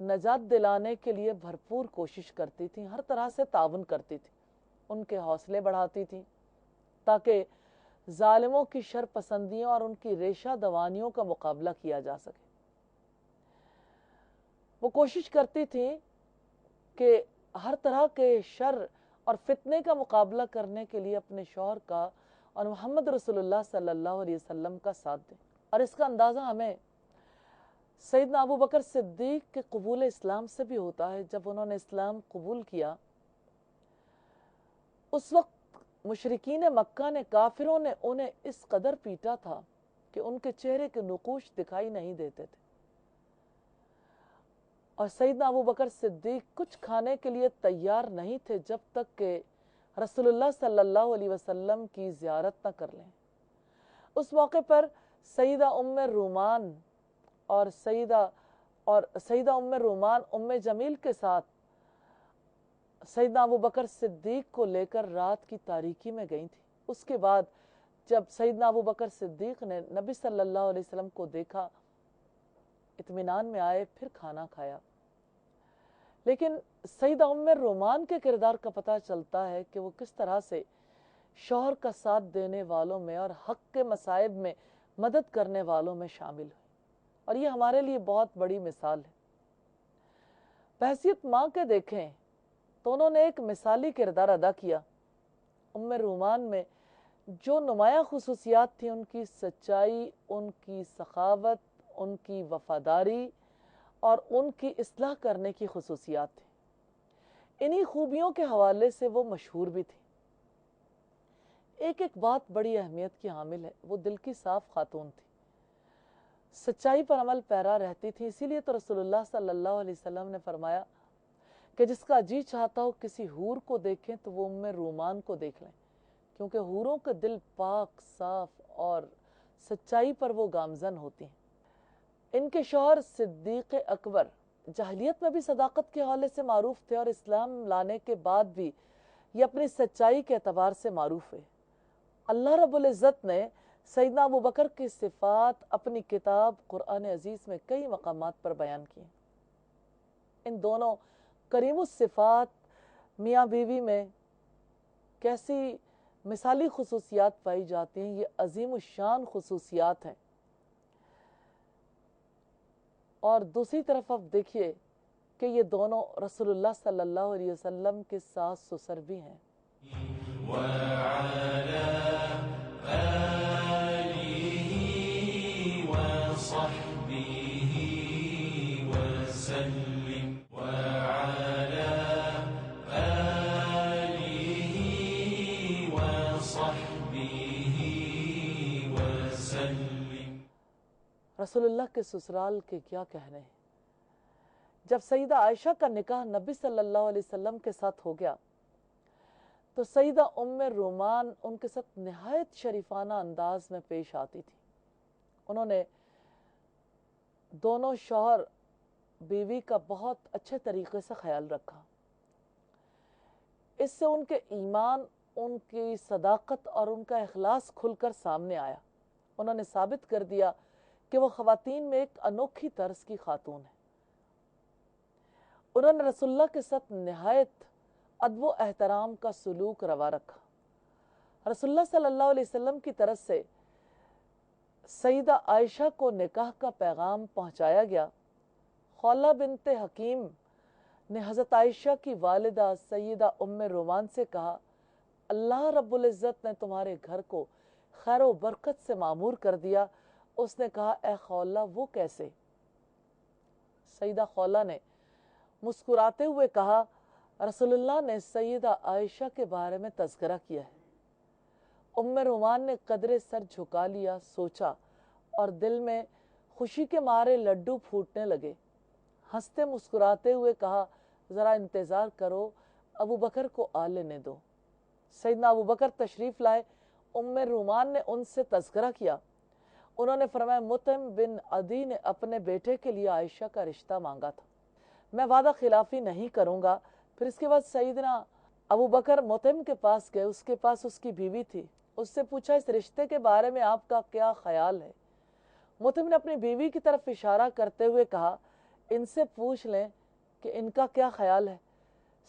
نجات دلانے کے لیے بھرپور کوشش کرتی تھیں، ہر طرح سے تعاون کرتی تھیں، ان کے حوصلے بڑھاتی تھیں تاکہ ظالموں کی شر پسندیوں اور ان کی ریشہ دوانیوں کا مقابلہ کیا جا سکے۔ وہ کوشش کرتی تھیں کہ ہر طرح کے شر اور فتنے کا مقابلہ کرنے کے لیے اپنے شوہر کا اور محمد رسول اللہ صلی اللہ علیہ وسلم کا ساتھ دیں، اور اس کا اندازہ ہمیں سیدنا ابو بکر صدیق کے قبول اسلام سے بھی ہوتا ہے۔ جب انہوں نے اسلام قبول کیا، اس وقت مشرکین مکہ نے، کافروں نے انہیں اس قدر پیٹا تھا کہ ان کے چہرے کے نقوش دکھائی نہیں دیتے تھے، اور سیدنا ابو بکر صدیق کچھ کھانے کے لیے تیار نہیں تھے جب تک کہ رسول اللہ صلی اللہ علیہ وسلم کی زیارت نہ کر لیں۔ اس موقع پر سیدہ ام رومان اور سیدہ ام رومان ام جمیل کے ساتھ سیدنا ابو بکر صدیق کو لے کر رات کی تاریکی میں گئی تھی۔ اس کے بعد جب سیدنا ابو بکر صدیق نے نبی صلی اللہ علیہ وسلم کو دیکھا، اطمینان میں آئے، پھر کھانا کھایا۔ لیکن سیدہ ام رومان کے کردار کا پتہ چلتا ہے کہ وہ کس طرح سے شوہر کا ساتھ دینے والوں میں اور حق کے مصائب میں مدد کرنے والوں میں شامل ہوئی، اور یہ ہمارے لیے بہت بڑی مثال ہے۔ بحیثیت ماں کے دیکھیں تو انہوں نے ایک مثالی کردار ادا کیا۔ ام رومان میں جو نمایاں خصوصیات تھیں، ان کی سچائی، ان کی سخاوت، ان کی وفاداری اور ان کی اصلاح کرنے کی خصوصیات تھیں۔ انہی خوبیوں کے حوالے سے وہ مشہور بھی تھی۔ ایک بات بڑی اہمیت کی حامل ہے، وہ دل کی صاف خاتون تھی، سچائی پر عمل پیرا رہتی تھی۔ اسی لیے تو رسول اللہ صلی اللہ علیہ وسلم نے فرمایا کہ جس کا جی چاہتا ہو کسی حور کو دیکھیں تو وہ ام رومان کو دیکھ لیں، کیونکہ حوروں کے دل پاک، صاف اور سچائی پر وہ گامزن ہوتی ہیں۔ ان کے شوہر صدیق اکبر جاہلیت میں بھی صداقت کے حوالے سے معروف تھے، اور اسلام لانے کے بعد بھی یہ اپنی سچائی کے اعتبار سے معروف ہے۔ اللہ رب العزت نے سیدنا ابو بکر کی صفات اپنی کتاب قرآن عزیز میں کئی مقامات پر بیان کی۔ ان دونوں کریم الصفات میاں بیوی میں کیسی مثالی خصوصیات پائی جاتی ہیں، یہ عظیم الشان خصوصیات ہیں۔ اور دوسری طرف اب دیکھیے کہ یہ دونوں رسول اللہ صلی اللہ علیہ وسلم کے ساس سسر بھی ہیں۔ وَعَلَى آلِهِ وَصَحْبِهِ وَسَلِّمْ وَعَلَى آلِهِ وَصَحْبِهِ وَسَلِّمْ۔ رسول اللہ کے سسرال کے کیا کہنے ہیں۔ جب سیدہ عائشہ کا نکاح نبی صلی اللہ علیہ وسلم کے ساتھ ہو گیا تو سیدہ ام رومان ان کے ساتھ نہایت شریفانہ انداز میں پیش آتی تھی۔ انہوں نے دونوں شوہر بیوی کا بہت اچھے طریقے سے خیال رکھا۔ اس سے ان کے ایمان، ان کی صداقت اور ان کا اخلاص کھل کر سامنے آیا۔ انہوں نے ثابت کر دیا کہ وہ خواتین میں ایک انوکھی طرز کی خاتون ہے۔ انہوں نے رسول اللہ کے ساتھ نہایت ادب و احترام کا سلوک روا رکھا۔ رسول اللہ صلی اللہ علیہ وسلم کی طرف سے سیدہ عائشہ کو نکاح کا پیغام پہنچایا گیا۔ خولہ بنت حکیم نے حضرت عائشہ کی والدہ سیدہ ام رومان سے کہا، اللہ رب العزت نے تمہارے گھر کو خیر و برکت سے معمور کر دیا۔ اس نے کہا، اے خولہ وہ کیسے؟ سیدہ خولہ نے مسکراتے ہوئے کہا، رسول اللہ نے سیدہ عائشہ کے بارے میں تذکرہ کیا ہے۔ ام رومان نے قدرے سر جھکا لیا، سوچا، اور دل میں خوشی کے مارے لڈو پھوٹنے لگے۔ ہنستے مسکراتے ہوئے کہا، ذرا انتظار کرو، ابو بکر کو آ لینے دو۔ سیدنا ابو بکر تشریف لائے۔ ام رومان نے ان سے تذکرہ کیا۔ انہوں نے فرمایا، مطعم بن عدی نے اپنے بیٹے کے لیے عائشہ کا رشتہ مانگا تھا، میں وعدہ خلافی نہیں کروں گا۔ پھر اس کے بعد سیدنا ابو بکر مطعم کے پاس گئے، اس کے پاس اس کی بیوی تھی، اس سے پوچھا، اس رشتے کے بارے میں آپ کا کیا خیال ہے؟ مطعم نے اپنی بیوی کی طرف اشارہ کرتے ہوئے کہا، ان سے پوچھ لیں کہ ان کا کیا خیال ہے۔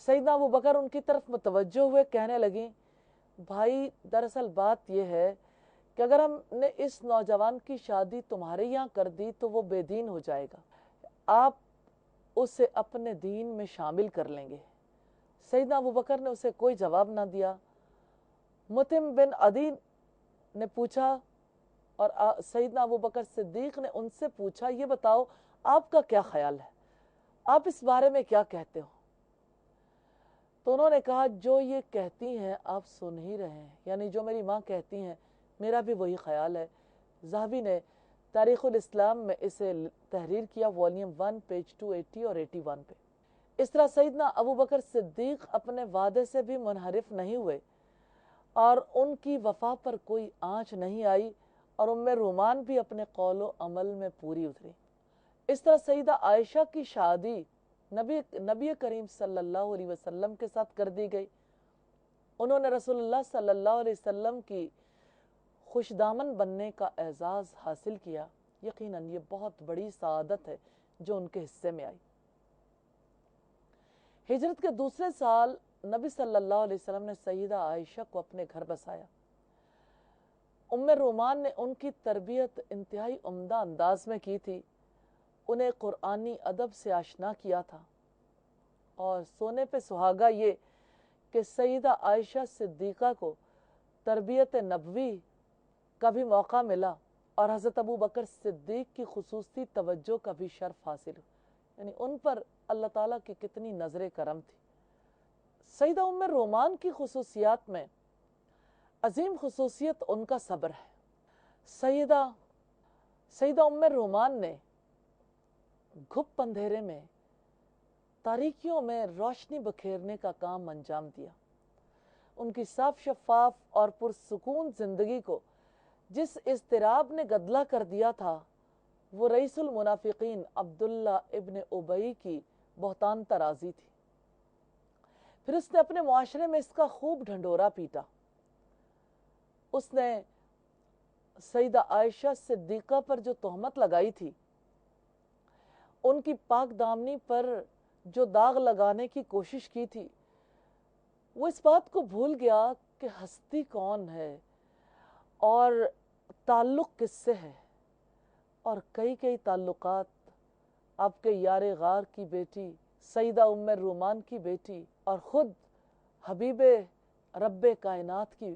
سیدنا ابو بکر ان کی طرف متوجہ ہوئے، کہنے لگیں بھائی دراصل بات یہ ہے کہ اگر ہم نے اس نوجوان کی شادی تمہارے یہاں کر دی تو وہ بے دین ہو جائے گا، آپ اسے اپنے دین میں شامل کر لیں گے۔ سیدنا ابو بکر نے اسے کوئی جواب نہ دیا۔ مطعم بن عدی نے پوچھا اور سیدنا ابو بکر صدیق نے ان سے پوچھا یہ بتاؤ آپ کا کیا خیال ہے، آپ اس بارے میں کیا کہتے ہو؟ تو انہوں نے کہا جو یہ کہتی ہیں آپ سن ہی رہے ہیں، یعنی جو میری ماں کہتی ہیں میرا بھی وہی خیال ہے۔ ذہبی نے تاریخ الاسلام میں اسے تحریر کیا، والیوم 1 پیج 280 اور 81 پہ۔ اس طرح سیدنا ابو بکر صدیق اپنے وعدے سے بھی منحرف نہیں ہوئے اور ان کی وفا پر کوئی آنچ نہیں آئی، اور ام رومان بھی اپنے قول و عمل میں پوری اتری۔ اس طرح سیدہ عائشہ کی شادی نبی کریم صلی اللہ علیہ وسلم کے ساتھ کر دی گئی۔ انہوں نے رسول اللہ صلی اللہ علیہ وسلم کی خوش دامن بننے کا اعزاز حاصل کیا۔ یقیناً یہ بہت بڑی سعادت ہے جو ان کے حصے میں آئی۔ ہجرت کے دوسرے سال نبی صلی اللہ علیہ وسلم نے سیدہ عائشہ کو اپنے گھر بسایا۔ ام رومان نے ان کی تربیت انتہائی عمدہ انداز میں کی تھی، انہیں قرآنی ادب سے آشنا کیا تھا، اور سونے پہ سہاگا یہ کہ سیدہ عائشہ صدیقہ کو تربیت نبوی کا بھی موقع ملا اور حضرت ابو بکر صدیق کی خصوصی توجہ کا بھی شرف حاصل ہو، یعنی ان پر اللہ تعالیٰ کی کتنی نظر کرم تھی۔ سیدہ ام رومان کی خصوصیات میں عظیم خصوصیت ان کا صبر ہے۔ سیدہ ام رومان نے گھپ اندھیرے میں، تاریکیوں میں روشنی بکھیرنے کا کام انجام دیا۔ ان کی صاف شفاف اور پرسکون زندگی کو جس اضطراب نے گدلا کر دیا تھا وہ رئیس المنافقین عبداللہ ابن ابی کی بہتان ترازی تھی۔ پھر اس نے اپنے معاشرے میں اس کا خوب ڈھنڈورا پیٹا۔ اس نے سیدہ عائشہ صدیقہ پر جو تہمت لگائی تھی، ان کی پاک دامنی پر جو داغ لگانے کی کوشش کی تھی، وہ اس بات کو بھول گیا کہ ہستی کون ہے اور تعلق کس سے ہے، اور کئی تعلقات آپ کے یار غار کی بیٹی سیدہ ام رومان کی بیٹی اور خود حبیب رب کائنات کی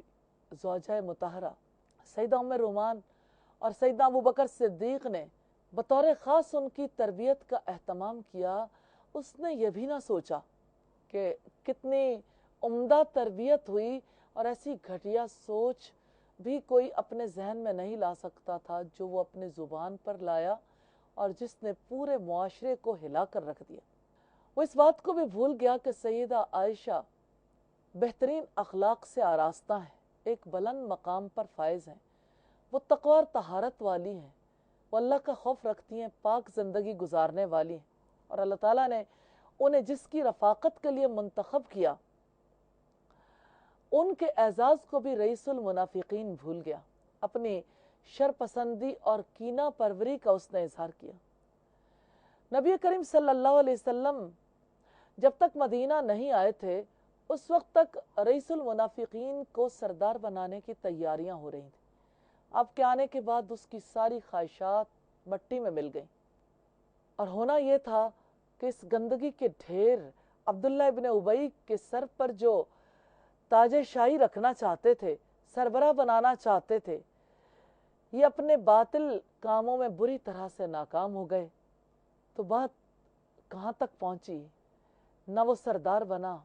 زوجہ مطہرہ سیدہ ام رومان اور سیدہ ابو بکر صدیق نے بطور خاص ان کی تربیت کا اہتمام کیا۔ اس نے یہ بھی نہ سوچا کہ کتنی عمدہ تربیت ہوئی، اور ایسی گھٹیا سوچ بھی کوئی اپنے ذہن میں نہیں لا سکتا تھا جو وہ اپنے زبان پر لایا اور جس نے پورے معاشرے کو ہلا کر رکھ دیا۔ وہ اس بات کو بھی بھول گیا کہ سیدہ عائشہ بہترین اخلاق سے آراستہ ہیں، ایک بلند مقام پر فائز ہیں، وہ تقوی اور طہارت والی ہیں، وہ اللہ کا خوف رکھتی ہیں، پاک زندگی گزارنے والی ہیں، اور اللہ تعالیٰ نے انہیں جس کی رفاقت کے لیے منتخب کیا ان کے اعزاز کو بھی رئیس المنافقین بھول گیا۔ اپنی شرپسندی اور کینہ پروری کا اس نے اظہار کیا۔ نبی کریم صلی اللہ علیہ وسلم جب تک مدینہ نہیں آئے تھے اس وقت تک رئیس المنافقین کو سردار بنانے کی تیاریاں ہو رہی تھیں۔ آپ کے آنے کے بعد اس کی ساری خواہشات مٹی میں مل گئیں، اور ہونا یہ تھا کہ اس گندگی کے ڈھیر عبداللہ ابن ابی کے سر پر جو تاج شاہی رکھنا چاہتے تھے، سربراہ بنانا چاہتے تھے، یہ اپنے باطل کاموں میں بری طرح سے ناکام ہو گئے۔ تو بات کہاں تک پہنچی؟ نہ وہ سردار بنا،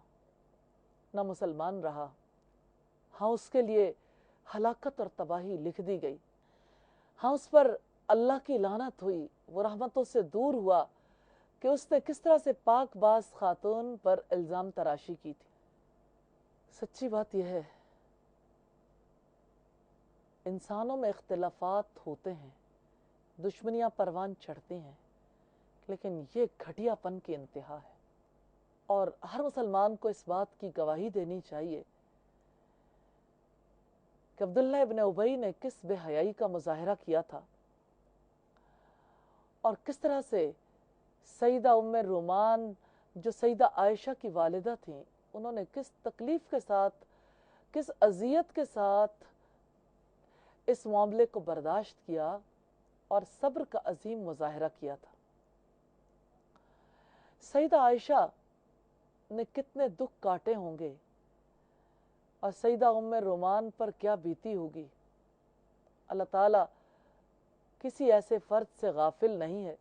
نہ مسلمان رہا۔ ہاں اس کے لیے ہلاکت اور تباہی لکھ دی گئی۔ ہاں اس پر اللہ کی لعنت ہوئی، وہ رحمتوں سے دور ہوا کہ اس نے کس طرح سے پاک باز خاتون پر الزام تراشی کی تھی۔ سچی بات یہ ہے انسانوں میں اختلافات ہوتے ہیں، دشمنیاں پروان چڑھتی ہیں، لیکن یہ گھٹیا پن کی انتہا ہے، اور ہر مسلمان کو اس بات کی گواہی دینی چاہیے کہ عبداللہ ابن ابی نے کس بے حیائی کا مظاہرہ کیا تھا، اور کس طرح سے سیدہ ام رومان جو سیدہ عائشہ کی والدہ تھیں، انہوں نے کس تکلیف کے ساتھ، کس اذیت کے ساتھ اس معاملے کو برداشت کیا اور صبر کا عظیم مظاہرہ کیا تھا۔ سیدہ عائشہ نے کتنے دکھ کاٹے ہوں گے اور سیدہ ام رومان پر کیا بیتی ہوگی۔ اللہ تعالیٰ کسی ایسے فرد سے غافل نہیں ہے،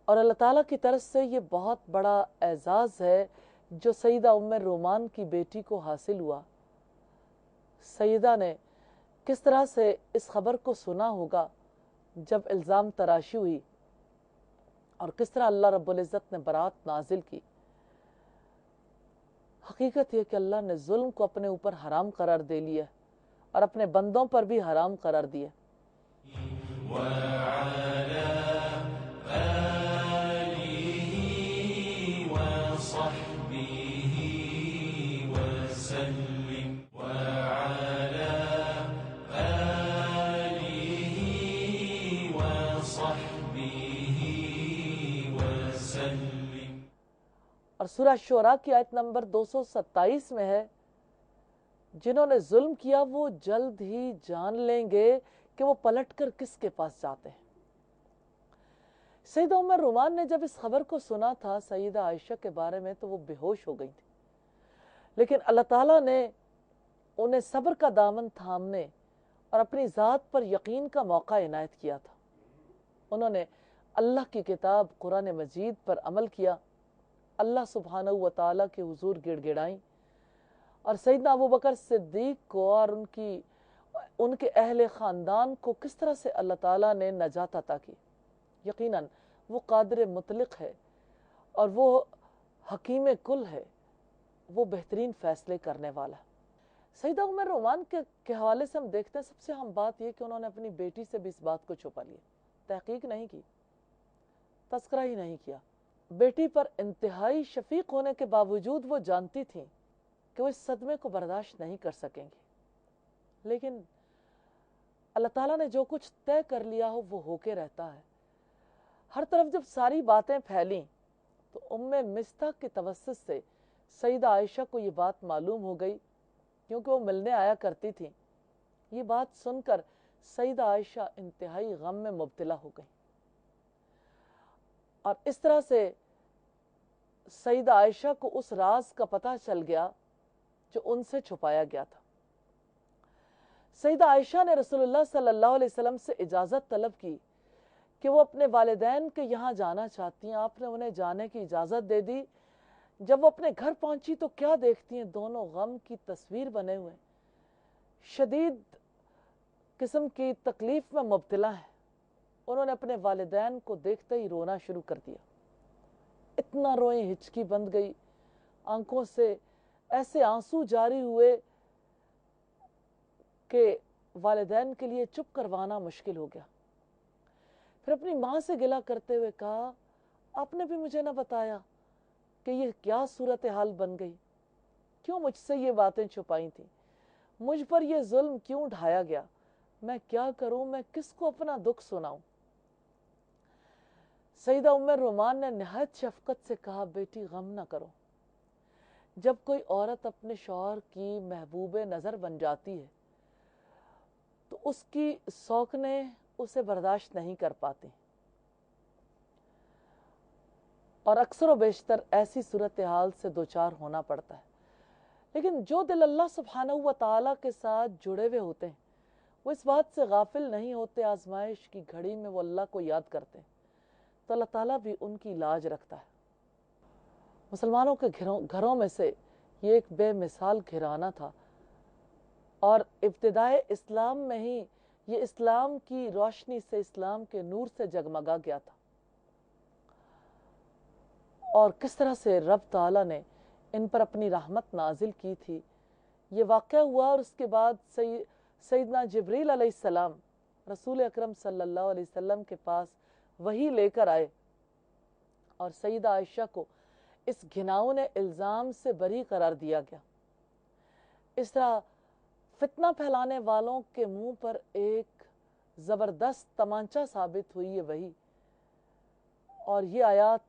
اور اللہ تعالیٰ کی طرف سے یہ بہت بڑا اعزاز ہے جو سیدہ ام رومان کی بیٹی کو حاصل ہوا۔ سیدہ نے کس طرح سے اس خبر کو سنا ہوگا جب الزام تراشی ہوئی، اور کس طرح اللہ رب العزت نے برات نازل کی۔ حقیقت یہ کہ اللہ نے ظلم کو اپنے اوپر حرام قرار دے لیا اور اپنے بندوں پر بھی حرام قرار دیا۔ اور سورہ شعراء کی آیت نمبر 227 میں ہے، جنہوں نے ظلم کیا وہ جلد ہی جان لیں گے کہ وہ پلٹ کر کس کے پاس جاتے ہیں۔ سیدہ ام رومان نے جب اس خبر کو سنا تھا سیدہ عائشہ کے بارے میں تو وہ بے ہوش ہو گئی تھی، لیکن اللہ تعالیٰ نے انہیں صبر کا دامن تھامنے اور اپنی ذات پر یقین کا موقع عنایت کیا تھا۔ انہوں نے اللہ کی کتاب قرآن مجید پر عمل کیا، اللہ سبحانہ و تعالیٰ کے حضور گڑ گڑائیں، اور سیدنا ابوبکر صدیق کو اور ان کے اہل خاندان کو کس طرح سے اللہ تعالیٰ نے نجات عطا کی۔ یقیناً وہ قادر مطلق ہے اور وہ حکیم کل ہے، وہ بہترین فیصلے کرنے والا ہے۔ سیدہ ام رومان کے حوالے سے ہم دیکھتے ہیں سب سے اہم بات یہ کہ انہوں نے اپنی بیٹی سے بھی اس بات کو چھپا لیا، تحقیق نہیں کی، تذکرہ ہی نہیں کیا۔ بیٹی پر انتہائی شفیق ہونے کے باوجود وہ جانتی تھیں کہ وہ اس صدمے کو برداشت نہیں کر سکیں گے، لیکن اللہ تعالیٰ نے جو کچھ طے کر لیا ہو وہ ہو کے رہتا ہے۔ ہر طرف جب ساری باتیں پھیلیں تو ام مستح کے توسط سے سیدہ عائشہ کو یہ بات معلوم ہو گئی، کیونکہ وہ ملنے آیا کرتی تھیں۔ یہ بات سن کر سیدہ عائشہ انتہائی غم میں مبتلا ہو گئی، اور اس طرح سے سیدہ عائشہ کو اس راز کا پتہ چل گیا جو ان سے چھپایا گیا تھا۔ سیدہ عائشہ نے رسول اللہ صلی اللہ علیہ وسلم سے اجازت طلب کی کہ وہ اپنے والدین کے یہاں جانا چاہتی ہیں۔ آپ نے انہیں جانے کی اجازت دے دی۔ جب وہ اپنے گھر پہنچی تو کیا دیکھتی ہیں؟ دونوں غم کی تصویر بنے ہوئے، شدید قسم کی تکلیف میں مبتلا ہیں۔ انہوں نے اپنے والدین کو دیکھتے ہی رونا شروع کر دیا، اتنا روئیں ہچکی بند گئی، آنکھوں سے ایسے آنسو جاری ہوئے کہ والدین کے لیے چپ کروانا مشکل ہو گیا۔ پھر اپنی ماں سے گلہ کرتے ہوئے کہا، آپ نے بھی مجھے نہ بتایا کہ یہ کیا صورتحال بن گئی، کیوں مجھ سے یہ باتیں چھپائی تھیں، مجھ پر یہ ظلم کیوں ڈھایا گیا، میں کیا کروں، میں کس کو اپنا دکھ سناؤں۔ سیدہ ام رومان نے نہایت شفقت سے کہا، بیٹی غم نہ کرو، جب کوئی عورت اپنے شوہر کی محبوب نظر بن جاتی ہے تو اس کی سوکنیں اسے برداشت نہیں کر پاتی، اور اکثر و بیشتر ایسی صورتحال سے دوچار ہونا پڑتا ہے۔ لیکن جو دل اللہ سبحانہ و تعالیٰ کے ساتھ جڑے ہوئے ہوتے ہیں وہ اس بات سے غافل نہیں ہوتے، آزمائش کی گھڑی میں وہ اللہ کو یاد کرتے ہیں تو اللہ تعالیٰ بھی ان کی لاج رکھتا ہے۔ مسلمانوں کے گھروں میں سے یہ ایک بے مثال گھرانہ تھا، اور ابتدائے اسلام میں ہی یہ اسلام کی روشنی سے، اسلام کے نور سے جگمگا گیا تھا، اور کس طرح سے رب تعالیٰ نے ان پر اپنی رحمت نازل کی تھی یہ واقعہ ہوا۔ اور اس کے بعد سیدنا جبریل علیہ السلام رسول اکرم صلی اللہ علیہ وسلم کے پاس وحی لے کر آئے، اور سیدہ عائشہ کو اس گھناؤنے الزام سے بری قرار دیا گیا۔ اس طرح فتنہ پھیلانے والوں کے منہ پر ایک زبردست تمانچہ ثابت ہوئی یہ وحی، اور یہ آیات